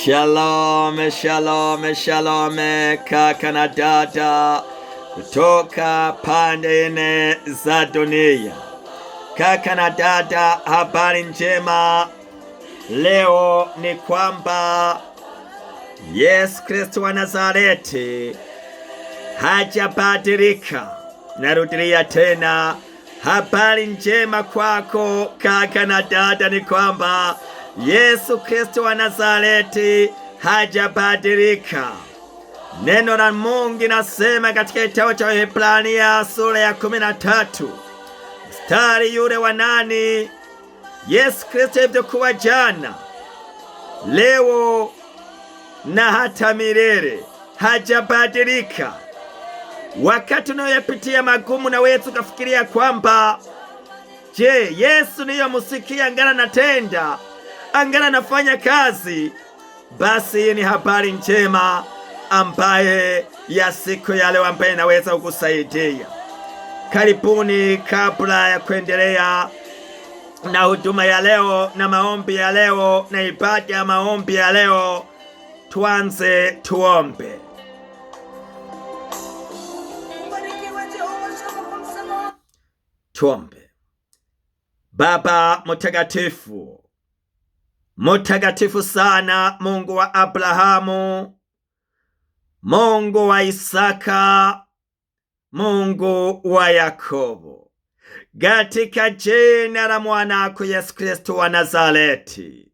Shalom, shalom, shalom, kaka na dada kutoka pande nne za dunia. Kaka na dada, habari njema leo ni kwamba Yesu Kristo wa Nazareti hajabadilika. Narudia tena, habari njema kwako kaka na dada ni kwamba Yesu Kristo wa Nazareti hajabadilika. Neno la Mungu linasema katika kitabu cha Waebrania sura ya 13 mstari yule wa 8, Yesu Kristo alivyokuwa jana, leo na hata milele, hajabadilika. Wakati unayopitia magumu, na wewe tukafikiria kwamba je, Yesu niyo musikia angana natenda, angana nafanya kazi, basi ni habari njema ambaye ya siku ya leo ambaye naweza kukusaidia. Karibuni. Kabla ya kuendelea na huduma ya leo na maombi ya leo na ibada ya maombi ya leo, tuanze tuombe. Tuombe. Baba mtakatifu, mtakatifu sana, Mungu wa Abrahamu, Mungu wa Isaka, Mungu wa Yakobo, katika jina la mwanako Yesu Kristo wa Nazareti,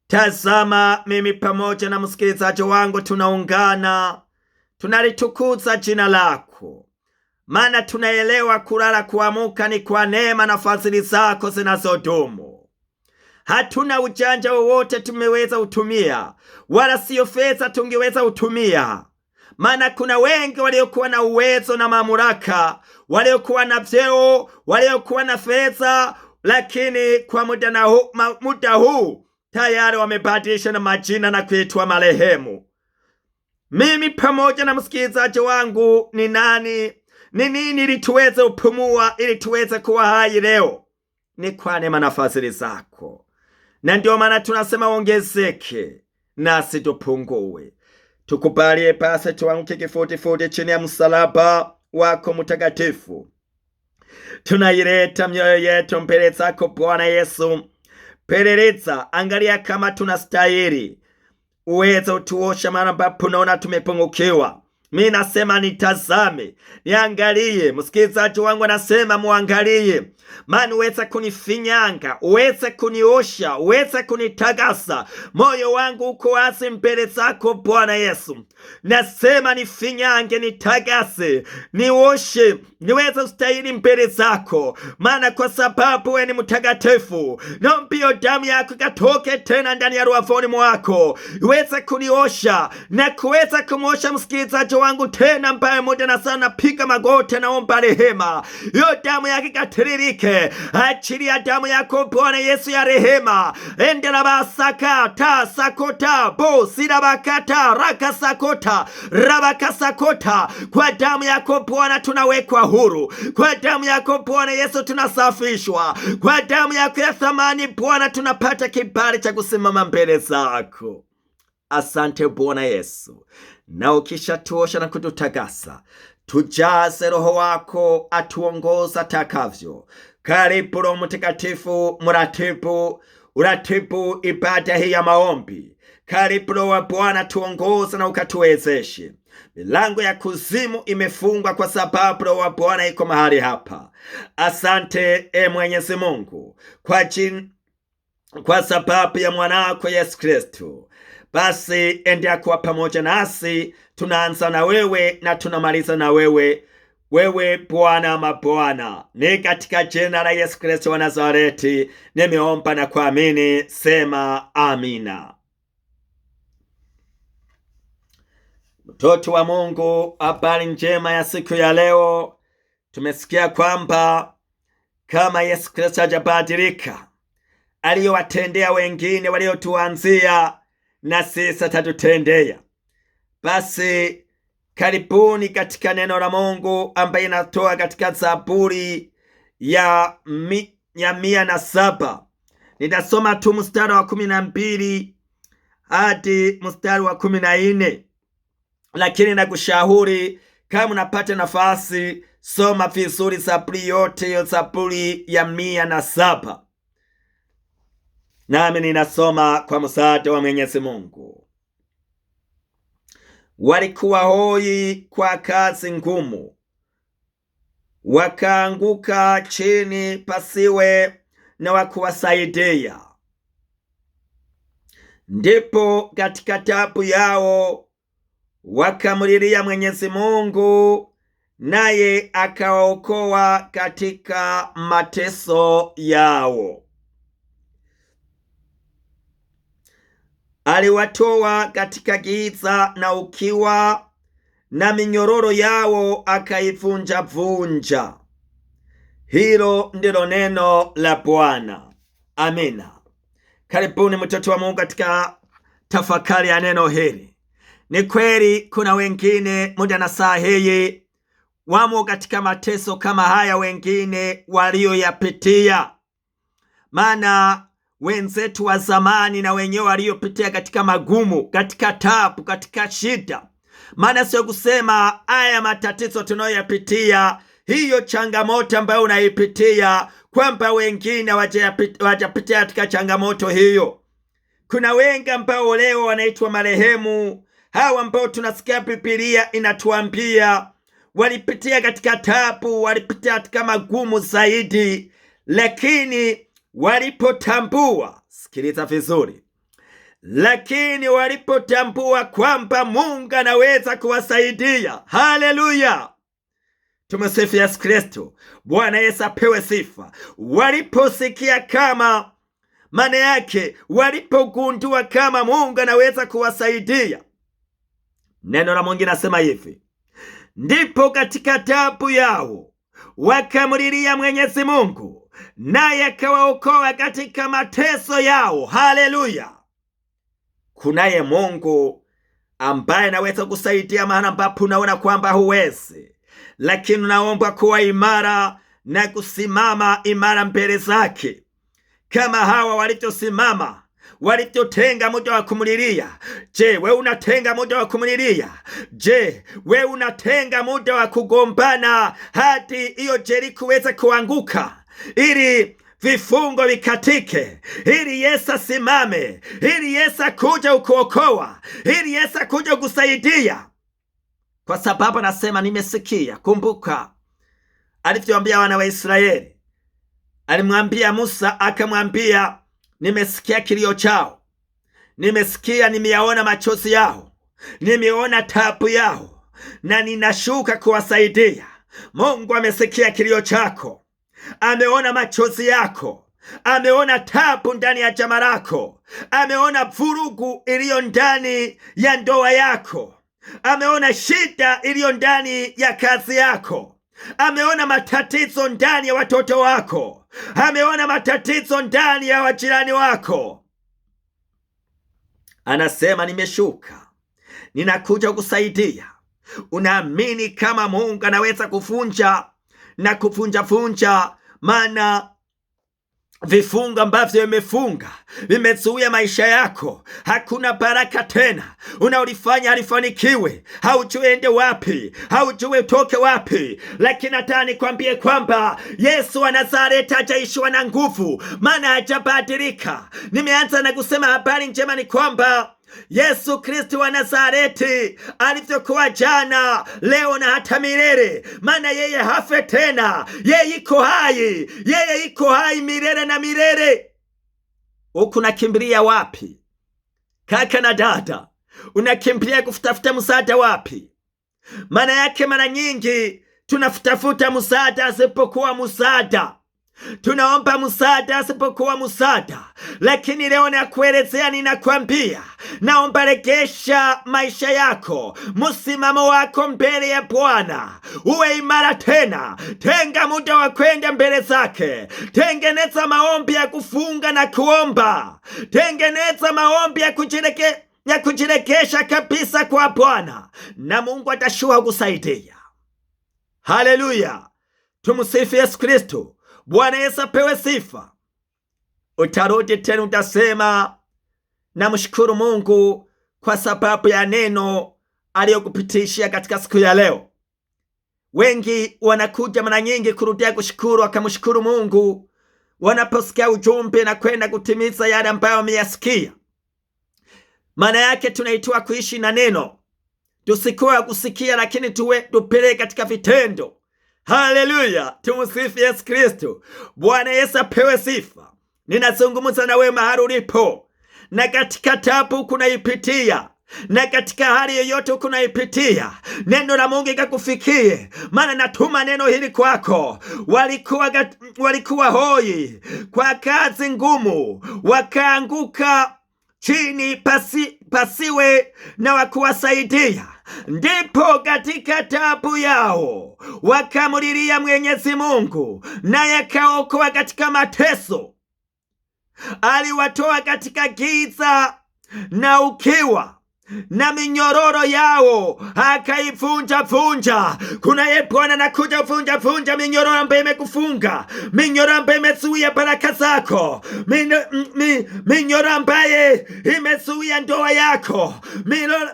tazama mimi pamoja na msikilizaji wangu tunaungana, tunalitukuza jina lako, maana tunaelewa kulala kuamuka ni kwa neema na fadhili zako zinazodumu. Hatuna ujanja wowote tumeweza utumia, wala siyo fedha tungeweza utumia, maana kuna wengi waliokuwa na uwezo na mamlaka, waliokuwa na vyeo, waliokuwa na fedha, lakini kwa muda huu tayari wamebadilisha na majina na kuitwa marehemu. Mimi pamoja na msikilizaji wangu ni nini ili tuweze upumua, ili tuweze kuwa hai leo? Ni kwa neema na fadhili zako. Na ndio maana tunasema ongezeke nasi tupungue. Tukubalie basi tuanguke kifudifudi chini ya msalaba wako mtakatifu. Tunaileta mioyo yetu mbele zako Bwana Yesu. Peleleza, angalia kama tunastahili. Uweze utuosha mara ambapo unaona tumepungukiwa. Mimi nasema nitazame, niangalie. Msikilizaji wangu anasema muangalie, maana uweze kunifinyanga, uweze kuniosha, uweze kunitagasa. Moyo wangu uko wazi mbele zako Bwana Yesu. Nasema nifinyange, nitagase, nioshe, niweze ustahili mbele zako, maana kwa sababu wewe ni mtakatifu. Naomba hiyo damu yako ikatoke tena ndani ya ruafoni mwako, iweze kuniosha na kuweza kumosha msikilizaji wangu tena ambaye muda na sana piga magoti, naomba rehema. Hiyo damu yako ikatiririke. Achilia damu yako Bwana Yesu ya rehema. Endela basakata sakota bo sirabakata rakasakota rabakasakota. Kwa damu yako Bwana tunawekwa huru. Kwa damu yako Bwana Yesu tunasafishwa. Kwa damu yako ya thamani Bwana tunapata kibali cha kusimama mbele zako. Asante Bwana Yesu. Na ukisha tuosha na kututagasa, tujaze Roho wako atuongoza takavyo. Karibu Roho Mtakatifu, uratibu ibada hii ya maombi. Karibu Roho wa Bwana, tuongoza na ukatuwezeshe. Milango ya kuzimu imefungwa kwa sababu Roho wa Bwana iko mahali hapa. Asante Mwenyezi Mungu kwa sababu ya mwanako Yesu Kristo. Basi endea kuwa pamoja nasi. Tunaanza na wewe na tunamaliza na wewe. Wewe Bwana mabwana, ni katika jina la Yesu Kristo wa Nazareti nimeomba na kuamini, sema amina. Mtoto wa Mungu, habari njema ya siku ya leo. Tumesikia kwamba kama Yesu Kristo hajabadilika, aliyowatendea wengine waliotuanzia na sisi atatutendea. Basi karibuni katika neno la Mungu ambaye inatoa katika Zaburi ya 107. Nitasoma tu mstari wa 12 hadi mstari wa 14. Lakini nakushauri kama unapata nafasi, soma vizuri Zaburi yote, hiyo Zaburi ya 107. Nami ninasoma kwa msaada wa Mwenyezi Mungu. Walikuwa hoi kwa kazi ngumu, wakaanguka chini pasiwe na wakuwasaidia. Ndipo katika taabu yao wakamlilia Mwenyezi Mungu, naye akawaokoa katika mateso yao. Aliwatoa katika giza na ukiwa, na minyororo yao akaivunja-vunja. Hilo ndilo neno la Bwana. Amina. Karibuni mtoto wa Mungu katika tafakari ya neno hili. Ni kweli kuna wengine muda na saa hii wamo katika mateso kama haya wengine walioyapitia. Maana wenzetu wa zamani na wenyewe waliopitia katika magumu, katika taabu, katika shida. Maana sio kusema haya matatizo tunayoyapitia, hiyo changamoto ambayo unaipitia, kwamba wengine wajapitia katika changamoto hiyo. Kuna wengi ambao leo wanaitwa marehemu, hawa ambao tunasikia Biblia inatuambia walipitia katika taabu, walipitia katika magumu zaidi, lakini walipotambua, sikiliza vizuri, lakini walipotambua kwamba Mungu anaweza kuwasaidia. Haleluya! Tumsifu Yesu Kristo. Bwana Yesu apewe sifa. Waliposikia kama, maana yake walipogundua kama Mungu anaweza kuwasaidia, neno la Mungu linasema hivi: ndipo katika taabu yao wakamlilia Mwenyezi Mungu, naye akawaokoa katika mateso yao. Haleluya! Kunaye Mungu ambaye anaweza kusaidia mahali ambapo unaona kwamba huwezi, lakini unaomba kuwa imara na kusimama imara mbele zake, kama hawa walivyosimama, walivyotenga muda wa kumlilia. Je, we unatenga muda wa kumlilia? Je, we unatenga muda wa kugombana hadi hiyo Jeriko iweze kuanguka, ili vifungo vikatike, ili Yesu asimame, ili Yesu akuja ukuokoa, ili Yesu akuja kusaidia? Kwa sababu anasema nimesikia. Kumbuka alivyoambia wana wa Israeli, alimwambia Musa, akamwambia nimesikia kilio chao, nimesikia, nimeyaona machozi yao, nimeona taabu yao, na ninashuka kuwasaidia. Mungu amesikia kilio chako, ameona machozi yako, ameona taabu ndani ya jamaa lako, ameona vurugu iliyo ndani ya ndoa yako, ameona shida iliyo ndani ya kazi yako, ameona matatizo ndani ya watoto wako, ameona matatizo ndani ya wajirani wako. Anasema nimeshuka, ninakuja kusaidia. Unaamini kama Mungu anaweza kuvunja na kuvunja, maana vifungo ambavyo vimefunga, vimezuia maisha yako, hakuna baraka tena. Unaolifanya halifanikiwe, haujui ende wapi, haujui utoke wapi. Lakini hata nikwambie kwamba Yesu wa Nazareti hajaishiwa na nguvu, maana hajabadilika. Nimeanza na kusema habari njema ni kwamba Yesu Kristo wa Nazareti alivyokuwa jana, leo na hata milele. Maana yeye hafe tena, yeye iko hai, yeye iko hai milele na milele. Huku unakimbilia wapi kaka na dada? Unakimbilia kufutafuta msaada wapi? Maana yake mara nyingi tunafutafuta msaada asipokuwa msaada, tunaomba msaada asipokuwa msaada. Lakini leo nakuelezea, ninakwambia, naomba regesha maisha yako, msimamo wako mbele ya Bwana, uwe imara tena. Tenga muda wa kwenda mbele zake, tengeneza maombi ya kufunga na kuomba, tengeneza maombi ya kujiregesha kabisa kwa Bwana, na Mungu atashuka kusaidia. Haleluya! Tumsifu Yesu Kristo. Bwana Yesu apewe sifa. Utarudi tena utasema namshukuru Mungu kwa sababu ya neno aliyokupitishia katika siku ya leo. Wengi wanakuja mara nyingi kurudia kushukuru, wakamshukuru Mungu wanaposikia ujumbe na kwenda kutimiza yale ambayo wameyasikia. Maana yake tunaitwa kuishi na neno, tusikuwa kusikia, lakini tupeleke katika vitendo. Haleluya, tumsifu Yesu Kristo. Bwana Yesu apewe sifa. Ninazungumza na wewe mahali ulipo, na katika tabu kunaipitia, na katika hali yoyote kunaipitia, neno la Mungu ikakufikie. Maana natuma neno hili kwako. Walikuwa hoi kwa kazi ngumu, wakaanguka chini pasiwe na wakuwasaidia. Ndipo katika tabu yao wakamulilia Mwenyezi Mungu, naye akaokoa katika mateso. Aliwatoa katika giza na ukiwa, na minyororo yao akaivunja. Kuna Bwana anakuja vunja minyororo ambayo imekufunga, minyororo ambayo imezuia baraka zako, minyororo ambaye imezuia ndoa yako,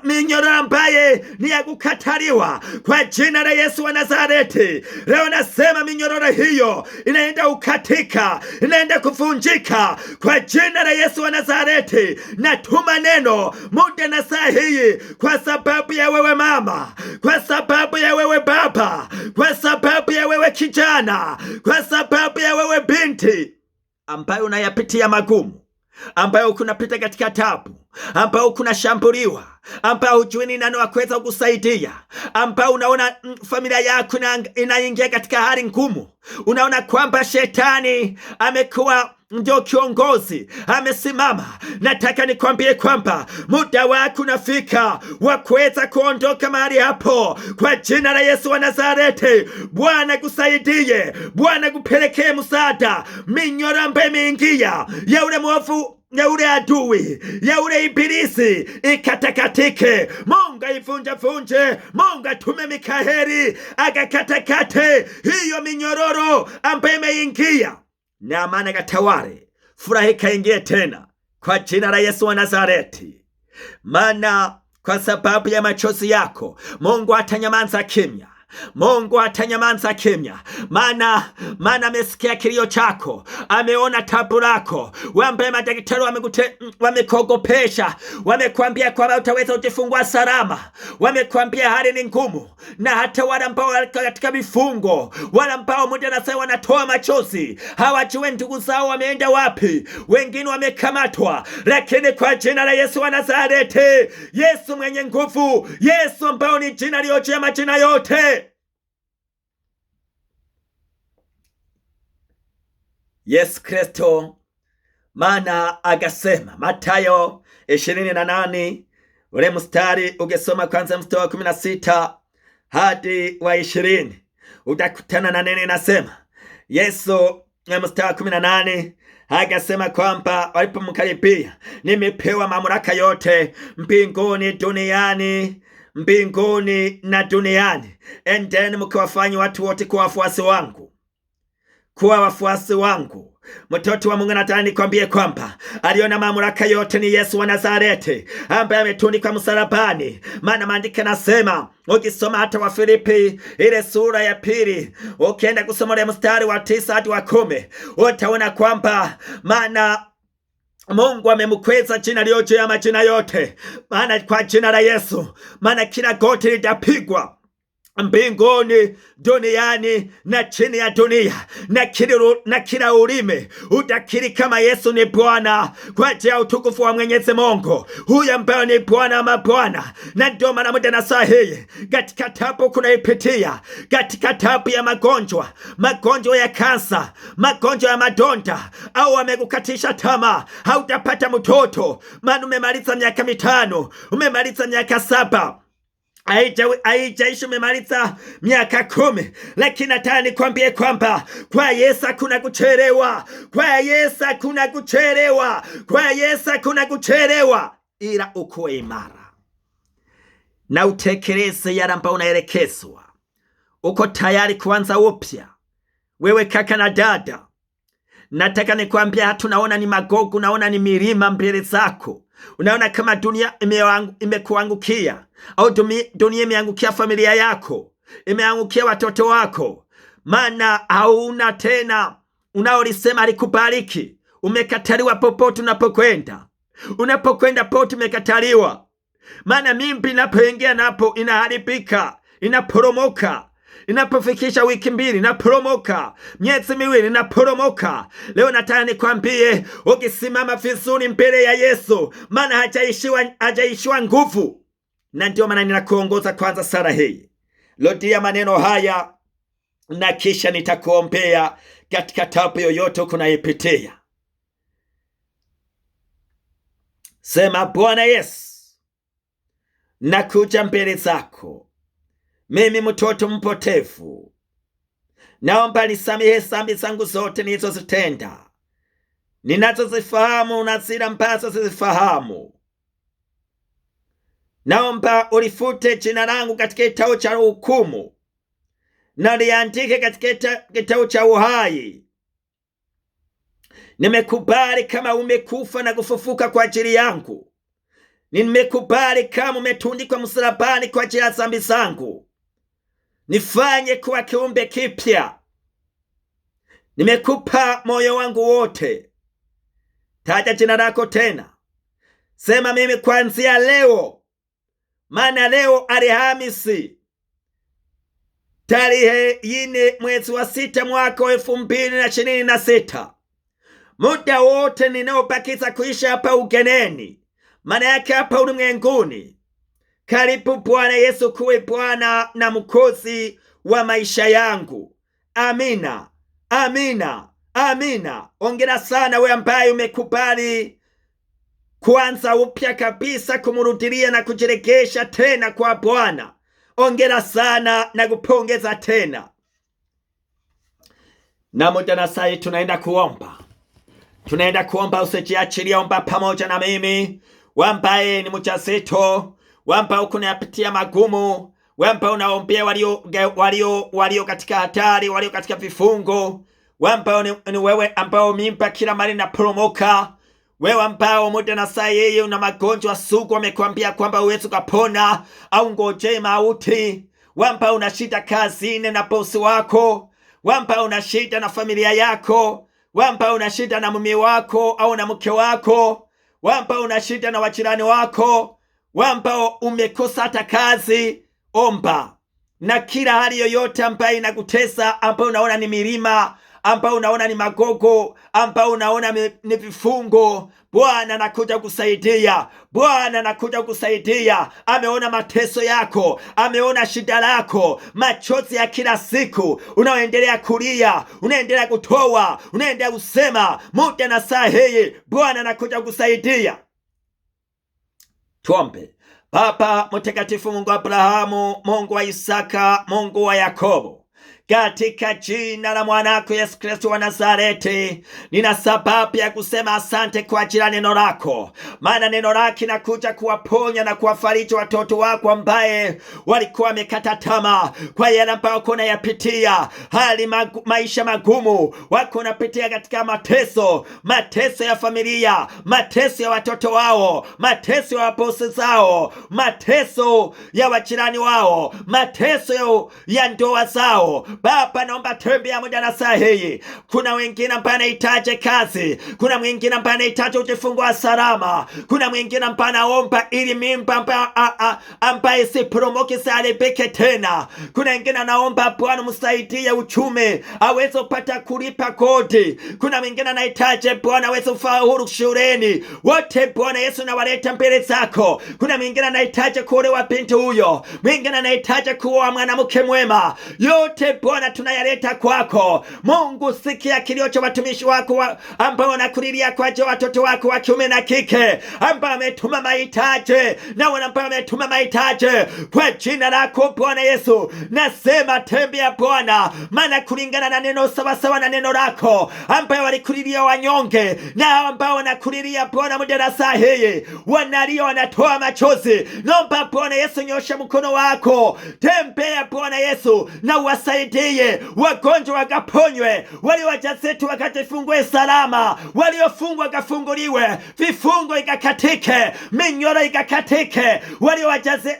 minyororo ambaye ni ya kukataliwa. Kwa jina la Yesu wa Nazareti, leo nasema minyororo hiyo inaenda ukatika, inaenda kuvunjika kwa jina la Yesu wa Nazareti. Natuma neno muda na hii kwa sababu ya wewe mama, kwa sababu ya wewe baba, kwa sababu ya wewe kijana, kwa sababu ya wewe binti ambayo unayapitia magumu, ambayo kunapita katika tabu, ambayo kunashambuliwa, ambayo hujui ni nani wa kuweza kukusaidia, ambayo unaona familia yako inaingia katika hali ngumu, unaona kwamba shetani amekuwa ndio kiongozi, amesimama. Nataka nikwambie kwamba muda wako unafika wa kuweza kuondoka mahali hapo kwa jina la Yesu wa Nazareti. Bwana kusaidie, Bwana kupelekee msaada. Minyororo ambayo imeingia ya ule mwovu, ya ule adui, ya ule ibilisi ikatakatike. Mungu aivunje, Mungu atume Mikaeli akakatakate hiyo minyororo ambayo imeingia, na amani katawale, furaha ikaingie tena kwa jina la Yesu wa Nazareti. Maana kwa sababu ya machozi yako Mungu atanyamaza kimya. Mungu atanyamaza kimya. Maana amesikia kilio chako, ameona tabu lako. Wambe madaktari wamekogopesha, wamekwambia kwamba utaweza kujifungua salama, wamekwambia hali ni ngumu. Na hata wale ambao katika vifungo, wale ambao muda na sasa wanatoa machozi, hawajui ndugu zao wameenda wapi, wengine wamekamatwa. Lakini kwa jina la Yesu wa Nazareti, Yesu mwenye nguvu, Yesu ambao ni jina lililo juu majina yote, Yesu Kristo. Maana akasema, Mathayo 28 ule mstari ukisoma kwanza mstari wa 16 hadi wa 20 utakutana na neno inasema, Yesu mstari wa 18 akasema kwamba walipomkaribia, nimepewa mamlaka yote mbinguni na duniani. Endeni mkawafanye watu wote kuwa wafuasi wangu. Mtoto wa Mungu, nataka nikwambie kwamba aliona mamlaka yote ni Yesu wa Nazareti ambaye ametundikwa msalabani. Maana maandiko nasema, ukisoma hata wa Filipi ile sura ya 2 ukienda kusoma ile mstari wa 9 hadi wa 10 utaona kwamba maana Mungu amemkweza jina lililo juu ya majina yote. Maana kwa jina la Yesu, maana kila goti litapigwa mbinguni, duniani na chini ya dunia, na kila ulimi utakiri kama Yesu ni Bwana, kwa ajili ya utukufu wa Mwenyezi Mungu, huyu ambaye ni Bwana wa mabwana. Na ndio maana muda na saa hii katika tabu kunaipitia, katika tabu ya magonjwa ya kansa, magonjwa ya madonda, au wamekukatisha tamaa, hautapata mtoto, maana umemaliza miaka 5, umemaliza miaka 7, haijaishi umemaliza miaka 10, lakini nataka nikwambie kwamba kwa Yesu hakuna kuchelewa, kwa Yesu hakuna kuchelewa, kwa Yesu hakuna kuchelewa, ila uko imara na utekeleze yale ambayo unaelekezwa. Uko tayari kuanza upya, wewe kaka na dada? Nataka nikwambia, hatunaona ni magogo, naona ni milima mbele zako, Unaona kama dunia imekuangukia, au dunia imeangukia familia yako, imeangukia watoto wako, maana hauna tena unaolisema likubariki. Umekataliwa popote unapokwenda. Unapokwenda pote umekataliwa, maana mimbi inapoingia napo inaharibika, inaporomoka. Inapofikisha wiki 2 inaporomoka, miezi 2 inaporomoka. Leo nataka nikwambie, ukisimama vizuri mbele ya Yesu, maana hajaishiwa nguvu. Na ndio maana ninakuongoza kwanza sala hii. Rudia maneno haya na kisha nitakuombea katika tabu yoyote kunayepitia. Sema: Bwana Yesu, nakuja mbele zako, mimi mtoto mpotevu. Naomba nisamehe dhambi zangu zote nilizozitenda, ninazozifahamu na zile ambazo sizifahamu. Naomba ulifute jina langu katika kitabu cha hukumu na liandike katika kitabu cha uhai. Nimekubali kama umekufa na kufufuka kwa ajili yangu. Nimekubali kama umetundikwa msalabani kwa ajili ya dhambi zangu. Nifanye kuwa kiumbe kipya. Nimekupa moyo wangu wote. Taja jina lako tena. Sema: mimi kuanzia leo, maana leo Alhamisi tarehe 4 mwezi wa 6 mwaka 2026, muda wote ninaobakiza kuisha hapa ugeneni, maana yake hapa ulimwenguni, karibu Bwana Yesu kuwe Bwana na Mwokozi wa maisha yangu. Amina, amina, amina. Ongera sana we ambaye umekubali kuanza upya kabisa, kumurudilia na kujiregesha tena kwa Bwana. Ongera sana na kupongeza tena. Na muda na saa tunaenda kuomba. Tunaenda kuomba, usijiachilie, omba pamoja na mimi. Wambaye ni mjazito, wamba ukunayapitia magumu, wamba unaombea walio katika hatari, walio katika vifungo, wamba ni wewe ambao mimba kila mara inaporomoka, wewe ambao muda na saa yeye una magonjwa sugu, amekwambia kwamba huwezi kupona au ngoje mauti, wamba una shida kazini na bosi wako, wamba una shida na familia yako, wamba una shida na mume wako au na mke wako, wamba una shida na wajirani wako, wamba umekosa hata kazi. Omba. Na kila hali yoyote ambayo inakutesa, ambayo unaona ni milima, ambayo unaona ni magogo, ambayo unaona ni vifungo, Bwana anakuja kusaidia. Bwana anakuja kusaidia. Ameona mateso yako, ameona shida lako, machozi ya kila siku unaoendelea kulia, unaendelea kutoa, unaendelea kusema. Muda na saa hii Bwana anakuja kusaidia. Tuombe. Baba mtakatifu, Mungu wa Abrahamu, Mungu wa Isaka, Mungu wa Yakobo, katika jina la mwanako Yesu Kristo wa Nazareti, nina sababu ya kusema asante kwa ajili ya neno lako, maana neno lako linakuja kuwaponya na kuwafariji watoto wako ambaye walikuwa wamekata tamaa kwa yale ambayo wako nayapitia, maisha magumu, wako napitia katika mateso ya familia, mateso ya watoto wao, mateso ya wabosi zao, mateso ya wajirani wao, mateso ya ndoa zao. Baba, naomba tembea muda na saa hii. Kuna wengine ambao wanahitaji kazi, kuna mwingine ambaye anahitaji kujifungua salama, kuna mwingine ambaye anaomba ili mimba ambaye isiporomoke isiharibike tena, kuna wengine anaomba Bwana msaidie uchumi aweze kupata kulipa kodi, kuna mwingine anahitaji Bwana aweze kufaulu shuleni. Wote Bwana Yesu nawaleta mbele zako. Kuna mwingine anahitaji kuolewa binti huyo, mwingine anahitaji kuoa mwanamke mwema. Yote Bwana tunayaleta kwako. Mungu, sikia kilio cha watumishi wako ambao wanakulilia kwa ajili ya watoto wako wa kiume na kike, ambao wametuma mahitaji na ambao wametuma mahitaji kwa jina lako Bwana Yesu. Nasema tembea Bwana, maana kulingana na neno sawa na neno lako, ambao walikulilia wanyonge na ambao wanakulilia Bwana muda na saa hii wanalia, wanatoa machozi. Naomba Bwana Yesu, nyosha mkono wako, tembea Bwana Yesu na uwasaidie wakasikie, wagonjwa wakaponywe, walio wajawazito wakajifungue salama, waliofungwa wakafunguliwe, vifungo ikakatike, minyoro ikakatike,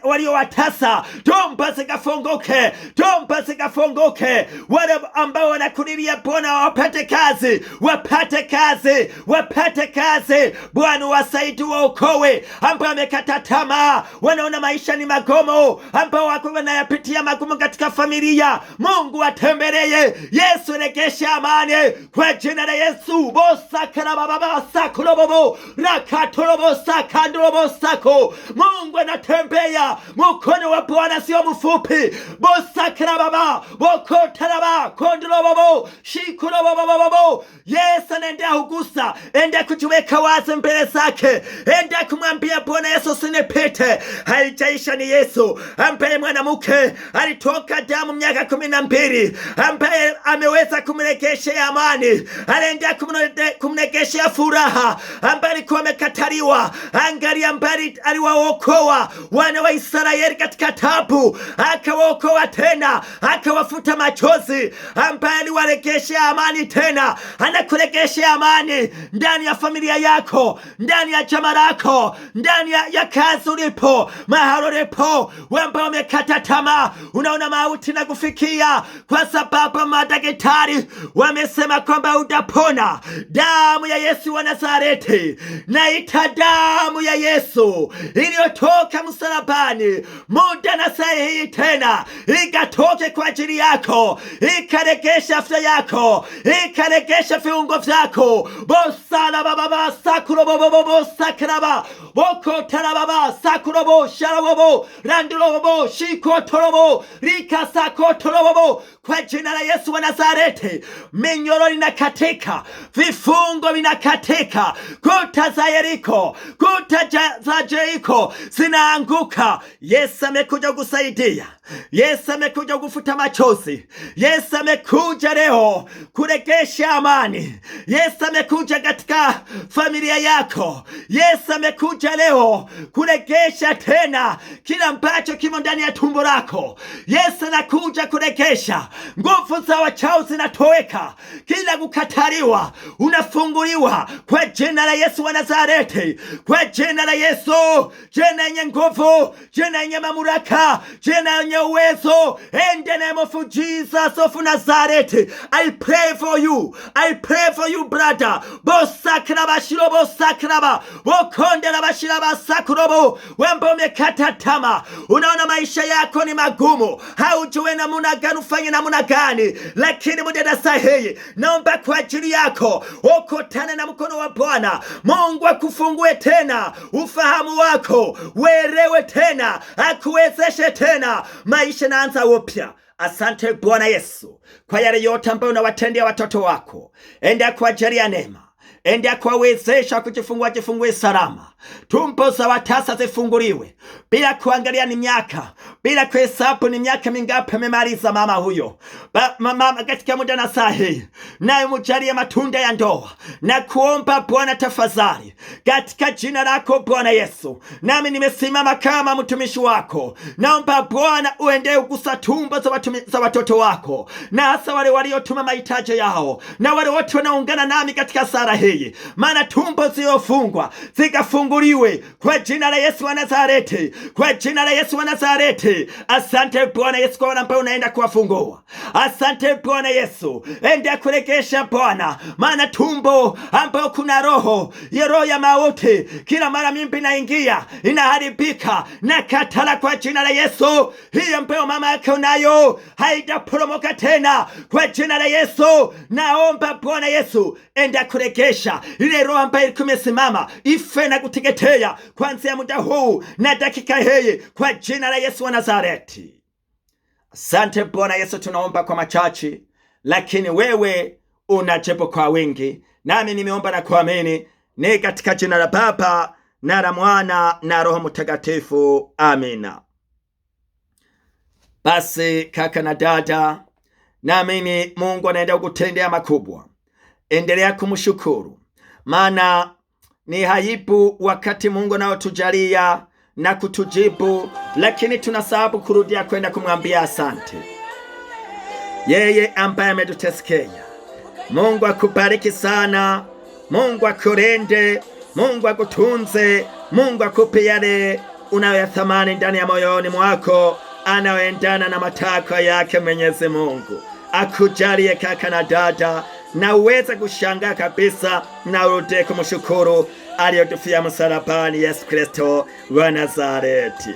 walio watasa tumbo zikafunguke, tumbo zikafunguke, wale ambao wanakulilia Bwana wapate kazi, wapate kazi, wapate kazi. Bwana wasaidie, waokoe ambao wamekata tamaa, wanaona maisha ni magumu, ambao wako wanayapitia magumu katika familia. Mungu atembelee. Yesu regesha amani kwa jina la Yesu. Bosakara baba sakulobobo rakatolobo sakandolobo sako. Mungu anatembea, mkono wa Bwana sio mfupi. Bosakara baba bokotaraba kondolobobo shikulobobobo. Yesu anaenda kugusa, enda kujiweka wazi mbele zake, enda kumwambia Bwana Yesu usinipite. Haijaisha ni Yesu ambaye mwanamke alitoka damu miaka 12, ambaye ameweza kumrekeshea amani, anaenda kumrekeshea furaha, ambaye alikuwa amekataliwa. Angalia ambaye aliwaokoa wana wa Israeli katika tabu, akawaokoa tena, akawafuta machozi, ambaye aliwarekeshea amani tena, anakurekeshea amani ndani ya familia yako, ndani ya jamaa lako, ndani ya kazi ulipo, mahali ulipo, ambao umekata tamaa, unaona mauti na kufikia kwa sababu madaktari wamesema kwamba utapona. Damu ya Yesu wa Nazareti, naita damu ya Yesu iliyotoka msalabani muda na saa hii tena ikatoke kwa ajili yako, ikaregesha afya yako, ikaregesha viungo vyako. Bosala baba sakurobobo sakraba bokotara baba sakurobo sharabobo randurobo shikotorobo rikasakotorobo. Kwa jina la Yesu wa Nazareti, minyoro inakatika, vifungo vinakatika, kuta za Yeriko, kuta za Jeriko zinaanguka. Yesu amekuja kusaidia, Yesu amekuja kufuta machozi, Yesu amekuja leo kurejesha amani, Yesu amekuja katika familia yako, Yesu amekuja leo kurejesha tena kila ambacho kimo ndani ya tumbo lako. Yesu anakuja kurejesha nguvu za wachawi, zinatoweka, kila kukataliwa unafunguliwa kwa jina la Yesu wa Nazareti, kwa jina la Yesu, jina yenye nguvu, jina yenye mamlaka, jina yenye uwezo. In the name of Jesus of Nazareth, I pray for you, I pray for you brother. Bosakraba shirobo sakraba bokondela bashiraba sakurobo. Wembo umekata tamaa, unaona maisha yako ni magumu, haujui namna gani ufanye namna gani, lakini muda sahihi naomba kwa ajili yako ukutane na mkono wa Bwana. Mungu akufungue tena ufahamu wako, uelewe tena, akuwezeshe tena, maisha naanza upya. Asante Bwana Yesu kwa yale yote ambayo unawatendea watoto wako. Enda kwa jalia neema, enda kuwawezesha kujifungua, jifungue salama, tumbo za watasa zifunguliwe, bila kuangalia ni miaka, bila kuhesabu ni miaka mingapi amemaliza mama huyo. Mama katika muda na saa hii, naye mujalie matunda ya ndoa, na kuomba Bwana tafadhali katika jina lako Bwana Yesu. Nami nimesimama kama mtumishi wako, naomba Bwana uende ugusa tumbo za watoto wako, na hasa wale waliotuma mahitaji yao, na wale wote wanaungana nami katika sala hii, maana tumbo zilizofungwa zikafunguliwe kwa jina la Yesu wa Nazareti, kwa jina la Yesu wa Nazareti. Asante Bwana Yesu kwa wale ambao unaenda kuwafungua. Asante Bwana Yesu, enda kurejesha Bwana, maana tumbo ambao kuna roho ya mauti, kila mara mimba inaingia inaharibika, na katala kwa jina la Yesu. Hii ambayo mama yake unayo haitaporomoka tena kwa jina la Yesu. Naomba Bwana Yesu, enda kurejesha ile roho ambayo imesimama ife na kuteketea kuanzia muda huu na dakika hii kwa jina la Yesu wa Nazareti. Asante Bwana Yesu, tunaomba kwa machache, lakini wewe unajibu kwa wingi. Nami nimeomba na kuamini, ni katika jina la Baba na la Mwana na Roho Mtakatifu. Amina. Basi kaka na dada, naamini Mungu anaenda kukutendea makubwa. Endelea kumshukuru, maana ni haibu wakati Mungu anaotujalia na kutujibu, lakini tunasahau kurudia kwenda kumwambia asante. yeye ambaye ametutesikia. Mungu akubariki sana, Mungu akulinde, Mungu akutunze, Mungu akupe yale unayoyathamani ndani ya moyoni mwako, anayoendana na matakwa yake Mwenyezi Mungu. Akujalie kaka na dada, na uweze kushangaa kabisa na urudi kumshukuru aliyotufia msalabani, Yesu Kristo wa Nazareti.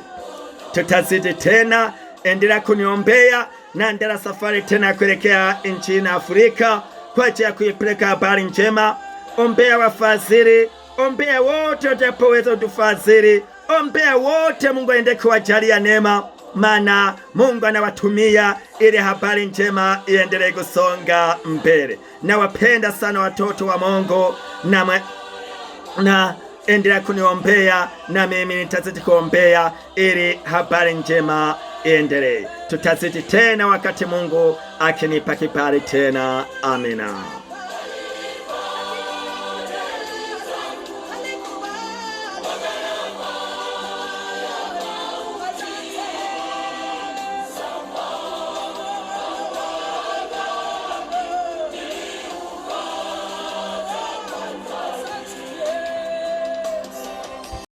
Tutazidi tena, endelea kuniombea na endelea safari tena kuelekea nchini Afrika kwa ajili ya kuipeleka habari njema. Ombea wafadhili, ombea wote watapoweza kutufadhili, ombea wote Mungu aende kuwajalia neema, maana Mungu anawatumia ili habari njema iendelee kusonga mbele. Nawapenda sana watoto wa Mungu, na endelea kuniombea na mimi nitazidi kuombea ili habari njema iendelee. Tutazidi tena wakati Mungu akinipa kibali tena. Amina.